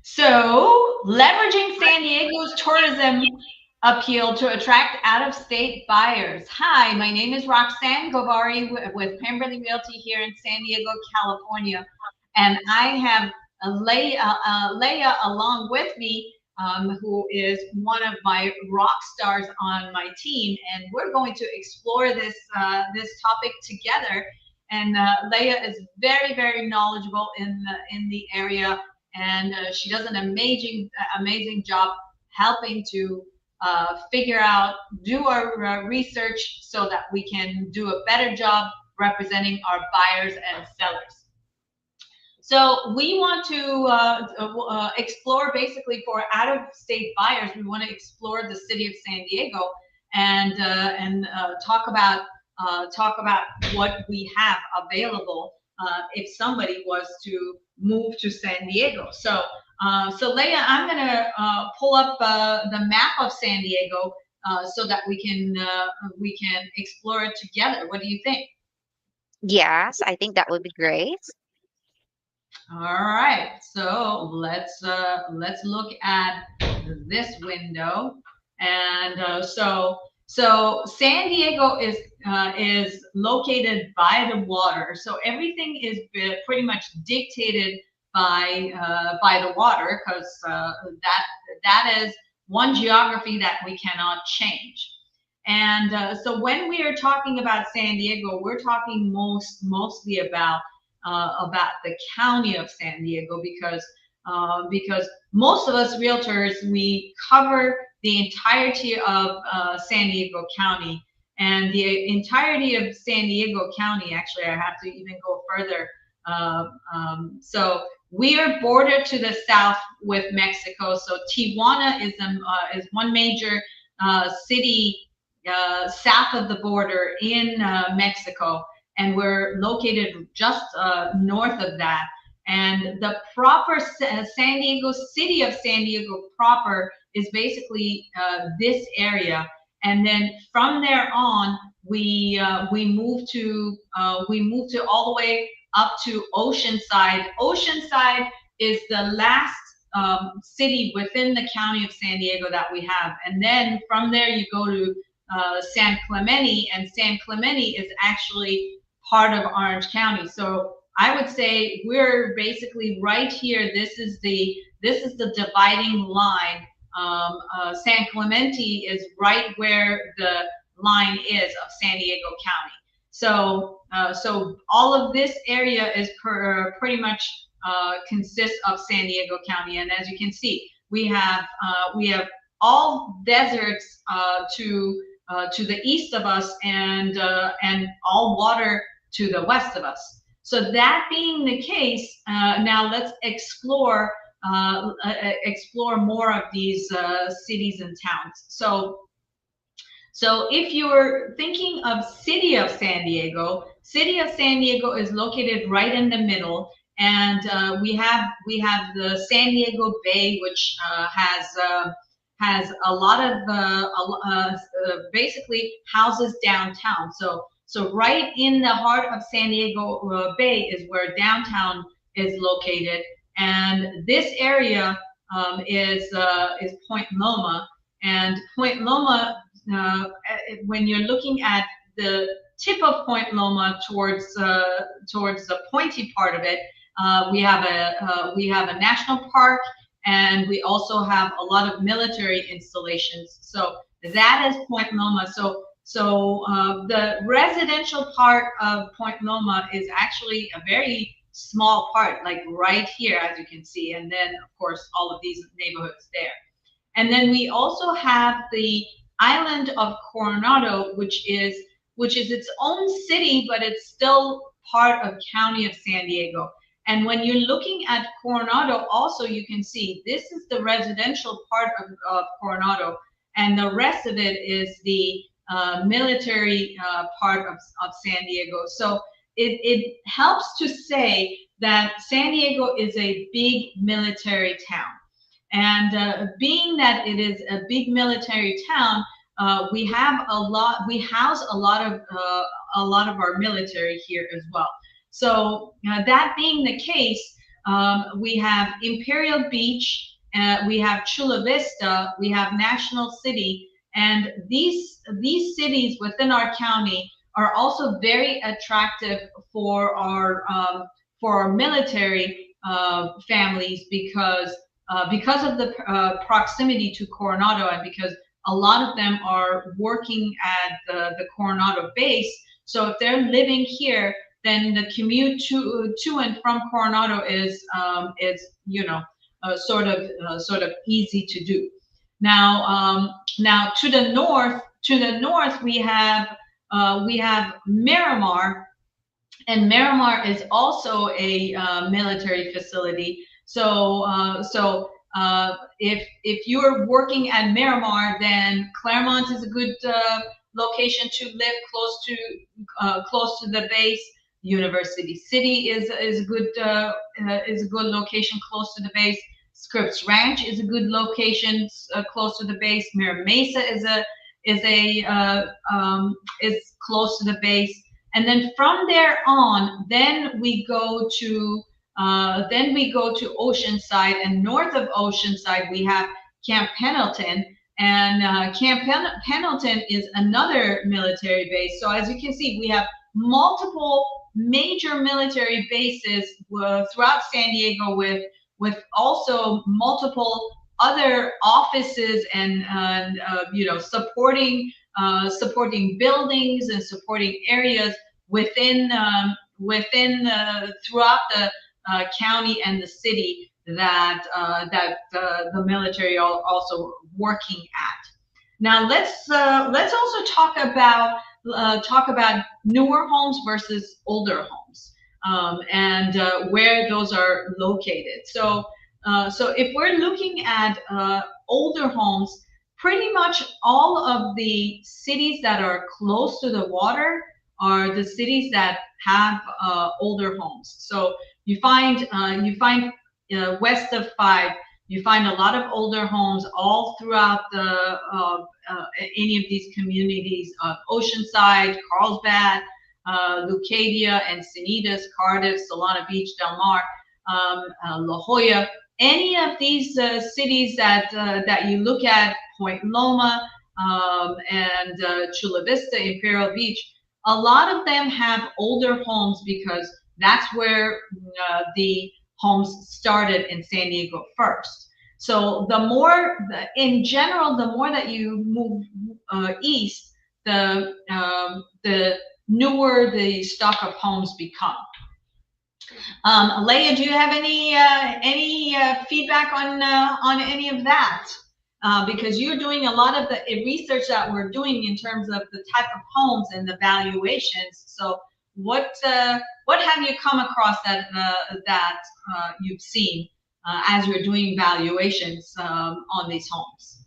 So, leveraging San Diego's tourism appeal to attract out-of-state buyers. Hi, my name is Roxanne Govari with Pemberley Realty here in San Diego, California, and I have Leah along with me, who is one of my rock stars on my team, and we're going to explore this topic together. And Leah is very knowledgeable in the area, and she does an amazing job helping to figure out, do our research so that we can do a better job representing our buyers and sellers. So we want to explore, basically, for out-of-state buyers. We want to explore the city of San Diego and talk about what we have available if somebody was to move to San Diego. So Leah, I'm going to pull up the map of San Diego so that we can explore it together. What do you think? Yes, I think that would be great. All right, so let's look at this window, and so San Diego is located by the water, so everything is pretty much dictated by the water, because that is one geography that we cannot change. And so when we are talking about San Diego, we're talking mostly about the county of San Diego, because most of us realtors, we cover the entirety of San Diego County, and the entirety of San Diego County. Actually, I have to even go further. So we are bordered to the south with Mexico. So Tijuana is one major city south of the border in Mexico, and we're located just north of that. And the proper San Diego, city of San Diego proper, is basically this area. And then from there on, we move to all the way up to Oceanside. Oceanside is the last city within the county of San Diego that we have. And then from there you go to San Clemente, and San Clemente is actually part of Orange County. So I would say we're basically right here. This is the dividing line. San Clemente is right where the line is of San Diego County. So all of this area is pretty much consists of San Diego County, and as you can see, we have all deserts to the east of us, and all water to the west of us. So that being the case, now let's explore more of these cities and towns. So if you're thinking of City of San Diego is located right in the middle, and we have the San Diego Bay, which has a lot of basically houses downtown. So right in the heart of San Diego Bay is where downtown is located, and this area is Point Loma. And Point Loma, when you're looking at the tip of Point Loma towards the pointy part of it, we have a national park, and we also have a lot of military installations. So that is Point Loma. So the residential part of Point Loma is actually a very small part, like right here, as you can see, and then of course all of these neighborhoods there. And then we also have the island of Coronado, which is its own city, but it's still part of County of San Diego. And when you're looking at Coronado, also you can see this is the residential part of Coronado, and the rest of it is the military part of San Diego. So it helps to say that San Diego is a big military town. And being that it is a big military town, we house a lot of our military here as well. So that being the case, we have Imperial Beach, we have Chula Vista, we have National City, and these cities within our county are also very attractive for our military families because of the proximity to Coronado and because a lot of them are working at the Coronado base. So if they're living here, then the commute to and from Coronado is sort of easy to do. Now to the north we have Miramar, and Miramar is also a military facility. If you're working at Miramar, then Claremont is a good location to live close to the base. University City is a good location close to the base. Scripps Ranch is a good location close to the base. Mira Mesa is close to the base. And then from there on, then we go to Oceanside, and north of Oceanside we have Camp Pendleton, and Pendleton is another military base. So as you can see, we have multiple major military bases throughout San Diego, with also multiple other offices and supporting buildings and supporting areas within throughout the county and the city that the military are also working at. Now let's also talk about newer homes versus older homes, and where those are located. So if we're looking at older homes, pretty much all of the cities that are close to the water are the cities that have older homes. So you find west of 5, you find a lot of older homes all throughout any of these communities: Oceanside, Carlsbad, Leucadia, Encinitas, Cardiff, Solana Beach, Del Mar, La Jolla. Any of these cities that you look at, Point Loma, and Chula Vista, Imperial Beach, a lot of them have older homes because that's where the homes started in San Diego first. So in general, the more that you move east, the newer the stock of homes become. Leah, do you have any feedback on any of that? Because you're doing a lot of the research that we're doing in terms of the type of homes and the valuations. So what have you come across that you've seen as you're doing valuations on these homes?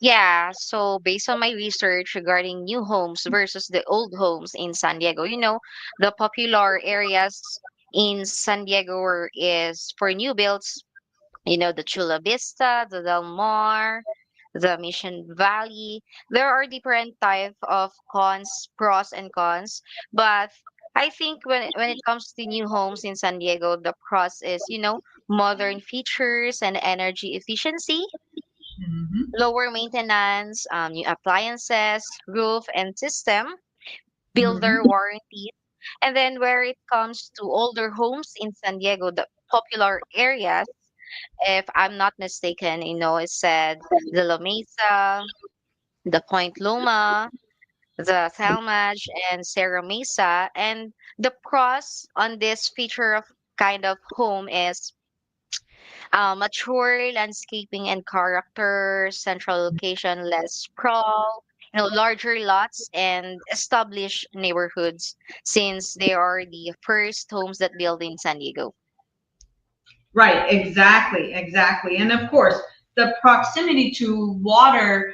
Yeah, so based on my research regarding new homes versus the old homes in San Diego, the popular areas in San Diego is for new builds, the Chula Vista, the Del Mar, the Mission Valley. There are different type of pros and cons, but I think when it comes to new homes in San Diego, the pros is, modern features and energy efficiency, Mm-hmm. lower maintenance, new appliances, roof and system, builder Mm-hmm. warranties. And then where it comes to older homes in San Diego, the popular areas, if I'm not mistaken, it said the La Mesa, the Point Loma, the Thalmage, and Serra Mesa. And the pros on this feature of kind of home is mature landscaping and character, central location, less sprawl, larger lots and established neighborhoods since they are the first homes that build in San Diego. Right, exactly. And of course, the proximity to water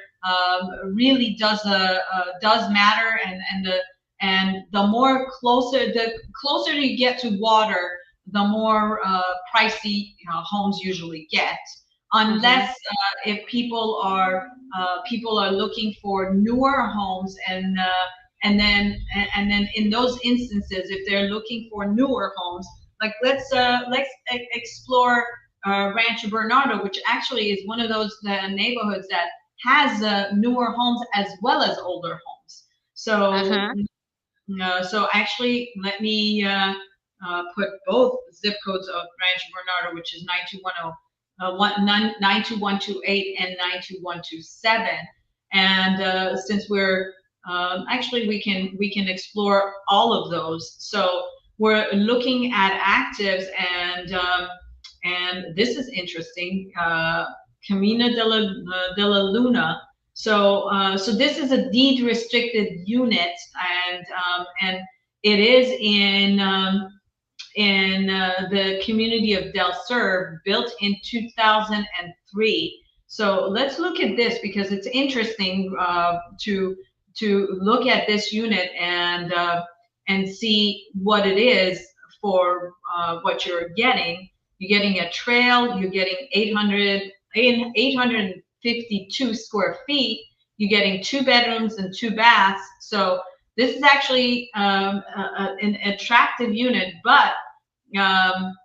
really does matter, and the closer you get to water, the more pricey homes usually get. Mm-hmm. Unless if people are looking for newer homes, and then in those instances, if they're looking for newer homes, explore Rancho Bernardo, which actually is one of those neighborhoods that has newer homes as well as older homes. So Mm-hmm. so actually, let me put both zip codes of Rancho Bernardo, which is 92128 and 92127. And since we're actually we can explore all of those. So we're looking at actives, and this is interesting. Camino de la Luna. So this is a deed restricted unit, and it is in the community of Del Sur, built in 2003. So let's look at this because it's interesting to look at this unit and see what it is for what you're getting. You're getting a trail. You're getting 852 square feet. You're getting 2 bedrooms and 2 baths. So this is actually an attractive unit, but um,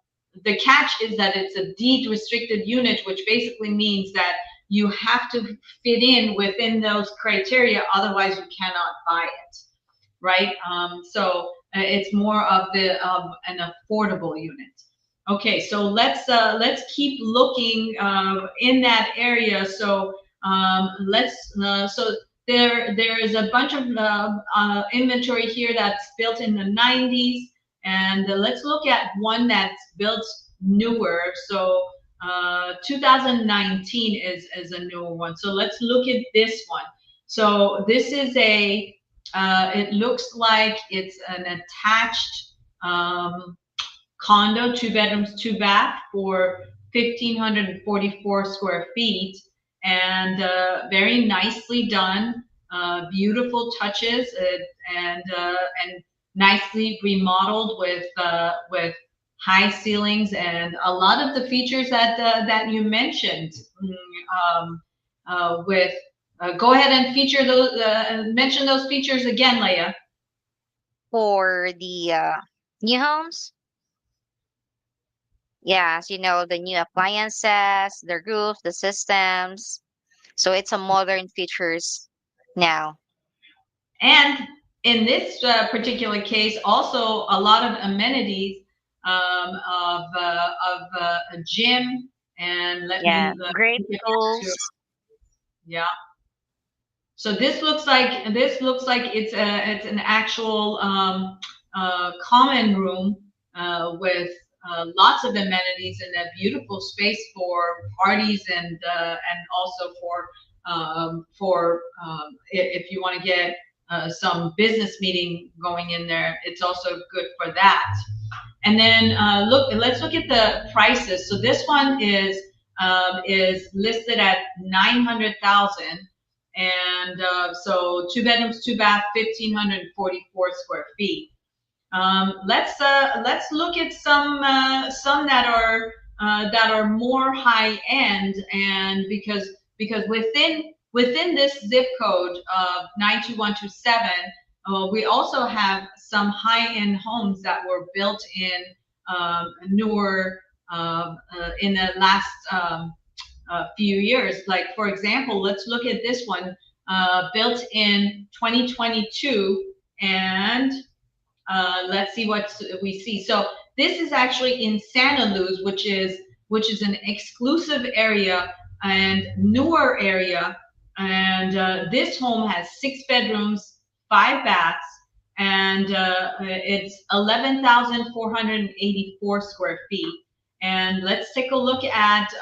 the catch is that it's a deed restricted unit, which basically means that you have to fit in within those criteria, otherwise you cannot buy it, right? So it's more of an affordable unit. Okay, so let's keep looking in that area. So there is a bunch of inventory here that's built in the 90s, and let's look at one that's built newer. So 2019 is a newer one. So let's look at this one. So this is it looks like it's an attached condo, 2 bedrooms, 2 bath for 1,544 square feet, and very nicely done. Beautiful touches, and nicely remodeled with high ceilings and a lot of the features that you mentioned. With Go ahead and feature those. Mention those features again, Leah. For the new homes, yes, the new appliances, the roof, the systems. So it's a modern features now. And in this particular case, also a lot of amenities of a gym. And let Yeah, me great take it back to, schools. yeah. So this looks like it's an actual common room with lots of amenities and a beautiful space for parties and also for if you want to get some business meeting going in there, it's also good for that. And then let's look at the prices. So this one is listed at 900,000, and so 2 bedrooms, 2 bath, 1,544 square feet. Let's look at some that are more high end, and because within this zip code of 92127, we also have some high end homes that were built in newer in the last few years. Like for example, let's look at this one, built in 2022, and let's see what we see. So this is actually in Santa Luz, which is an exclusive area and newer area. And this home has 6 bedrooms, 5 baths, and it's 11,484 square feet. And let's take a look at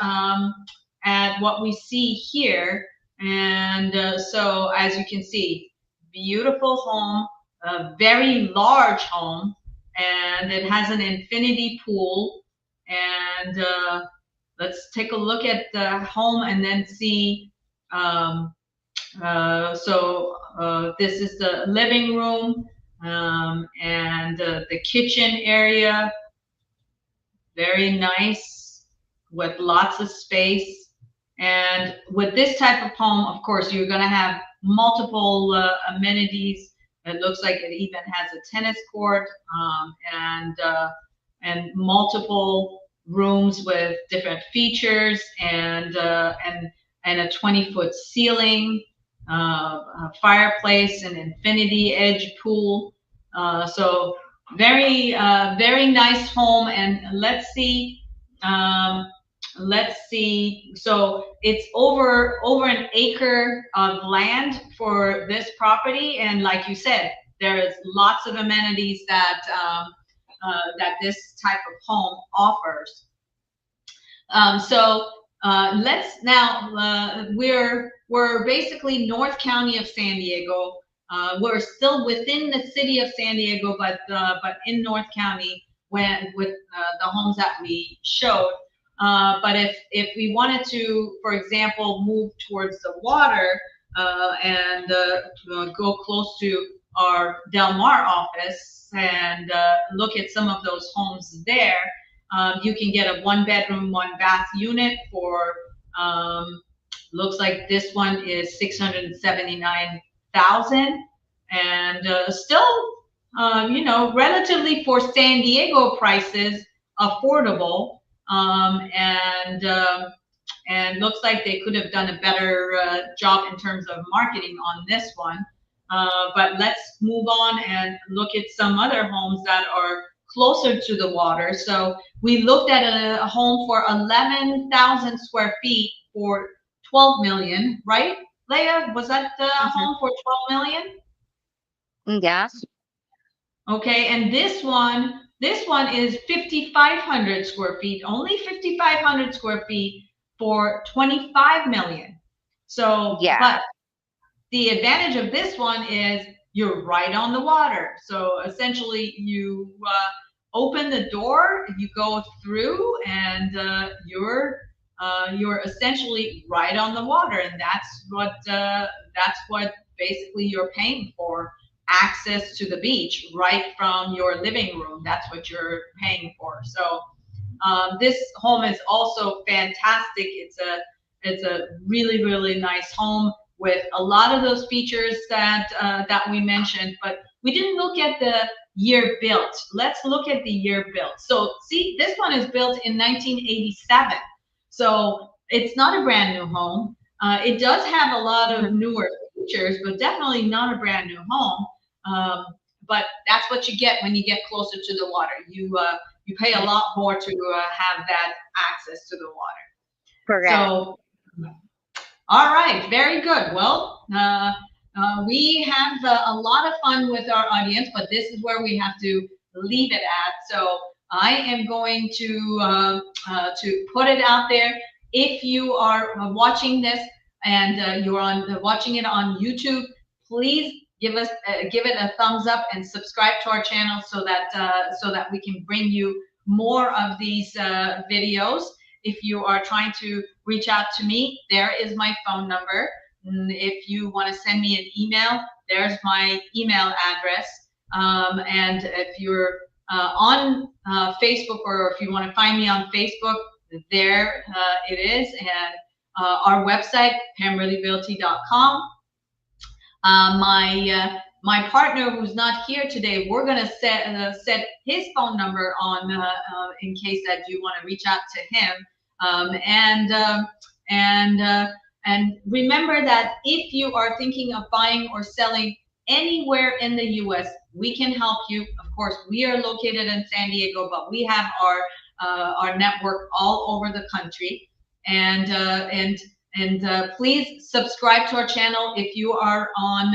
what we see here. And so as you can see, beautiful home, a very large home, and it has an infinity pool. And let's take a look at the home and then see. This is the living room, and the kitchen area. Very nice with lots of space. And with this type of home, of course, you're going to have multiple amenities. It looks like it even has a tennis court, and multiple rooms with different features and a 20-foot ceiling, a fireplace, an infinity edge pool. So very nice home. And um, let's see. So it's over an acre of land for this property, and like you said, there is lots of amenities that that this type of home offers. So let's now we're basically North County of San Diego. We're still within the city of San Diego, but in North County when with the homes that we showed. But if we wanted to, for example, move towards the water and go close to our Del Mar office and look at some of those homes there, you can get a 1-bedroom, 1-bath unit for looks like this one is 679,000, and still, relatively for San Diego prices, affordable. And looks like they could have done a better job in terms of marketing on this one. But let's move on and look at some other homes that are closer to the water. So we looked at a home for 11,000 square feet for 12 million, right? Leah, was that the home for 12 million? Yes. Okay, and this one is 5,500 square feet, only 5,500 square feet for 25 million. So, Yeah. but the advantage of this one is you're right on the water. So essentially you open the door, you go through, and you're essentially right on the water, and that's what basically you're paying for. Access to the beach right from your living room. That's what you're paying for. So this home is also fantastic. It's a really nice home with a lot of those features that we mentioned, but we didn't look at the year built. Let's look at the year built. So see, this one is built in 1987. So it's not a brand new home. It does have a lot of newer features, but definitely not a brand new home. But that's what you get when you get closer to the water. You pay a lot more to have that access to the water. Correct. So, all right, very good. Well, we have a lot of fun with our audience, but this is where we have to leave it at. So I am going to put it out there. If you are watching this and you're watching it on YouTube, please give it a thumbs up and subscribe to our channel so that we can bring you more of these videos. If you are trying to reach out to me, there is my phone number. If you want to send me an email, there's my email address. And if you're on Facebook, or if you want to find me on Facebook, there it is. And our website, pamrealtyrealty.com. My partner who's not here today, we're gonna set his phone number on in case that you want to reach out to him. And remember that if you are thinking of buying or selling anywhere in the U.S., we can help you. Of course, we are located in San Diego, but we have our network all over the country. And please subscribe to our channel if you are on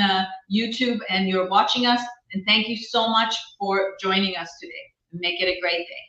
YouTube and you're watching us. And thank you so much for joining us today. Make it a great day.